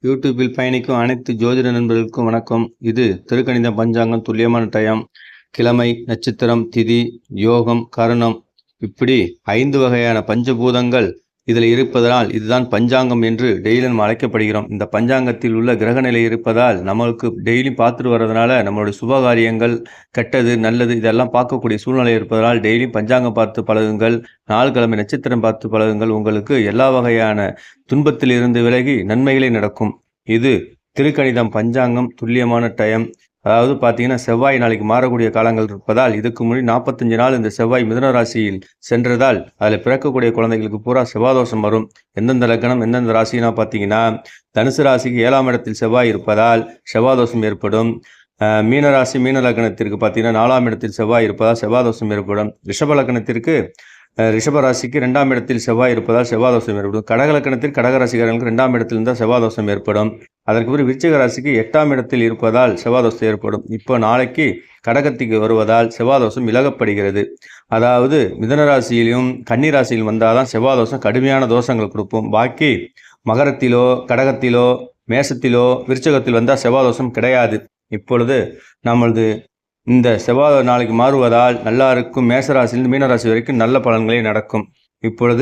யூடியூப்பில் பயணிக்கும் அனைத்து ஜோதிட நண்பர்களுக்கும் வணக்கம். இது திருக்கணித பஞ்சாங்கம், துல்லியமான டயம், கிழமை, நட்சத்திரம், திதி, யோகம், கரணம், இப்படி 5 வகையான பஞ்சபூதங்கள் இதில் இருப்பதால் இதுதான் பஞ்சாங்கம் என்று டெய்லி நம்ம அழைக்கப்படுகிறோம். இந்த பஞ்சாங்கத்தில் உள்ள கிரகநிலை இருப்பதால் நம்மளுக்கு டெய்லி பார்த்துட்டு வர்றதுனால நம்மளுடைய சுபகாரியங்கள், கெட்டது, நல்லது இதெல்லாம் பார்க்கக்கூடிய சூழ்நிலை இருப்பதால் டெய்லி பஞ்சாங்கம் பார்த்து பழகுங்கள். நாள் கிழமை நட்சத்திரம் பார்த்து பழகுங்கள். உங்களுக்கு எல்லா வகையான துன்பத்தில் இருந்து விலகி நன்மைகளே நடக்கும். இது திருக்கணிதம் பஞ்சாங்கம், துல்லியமான டயம். அதாவது பார்த்தீங்கன்னா செவ்வாய் நாளைக்கு மாறக்கூடிய காலங்கள் இருப்பதால் இதுக்கு முன்னாடி 45 நாள் இந்த செவ்வாய் மிதுன ராசியில் சென்றதால் அதில் பிறக்கக்கூடிய குழந்தைகளுக்கு பூரா செவ்வாதோஷம் வரும். எந்தெந்த லக்னம் எந்தெந்த ராசினா பார்த்தீங்கன்னா தனுசு ராசிக்கு 7ஆம் இடத்தில் செவ்வாய் இருப்பதால் செவ்வாதோஷம் ஏற்படும். மீனராசி மீன லக்னத்திற்கு பார்த்தீங்கன்னா 4ஆம் இடத்தில் செவ்வாய் இருப்பதால் செவ்வாதோஷம் ஏற்படும். ரிஷப லக்னத்திற்கு ரிஷபராசிக்கு 2ஆம் இடத்தில் செவ்வாய் இருப்பதால் செவ்வாதோஷம் ஏற்படும். கடகலக்கணத்தில் கடகராசிக்காரர்களுக்கு 2ஆம் இடத்தில் இருந்தால் செவ்வாதோஷம் ஏற்படும். அதற்கு பிறகு விருச்சிக ராசிக்கு 8ஆம் இடத்தில் இருப்பதால் செவ்வாதோஷம் ஏற்படும். இப்போ நாளைக்கு கடகத்துக்கு வருவதால் செவ்வாதோஷம் விலகப்படுகிறது. அதாவது மிதுன ராசியிலும் கன்னி ராசியிலும் வந்தால் தான் செவ்வாதோஷம் கடுமையான தோஷங்கள் கொடுப்போம். பாக்கி மகரத்திலோ கடகத்திலோ மேசத்திலோ விருச்சகத்தில் வந்தால் செவ்வாதோஷம் கிடையாது. இப்பொழுது நம்மளது இந்த செவ்வாய் நாளைக்கு மாறுவதால் நல்லா இருக்கும். மேசராசிலிருந்து மீனராசி வரைக்கும் நல்ல பலன்களே நடக்கும். இப்பொழுது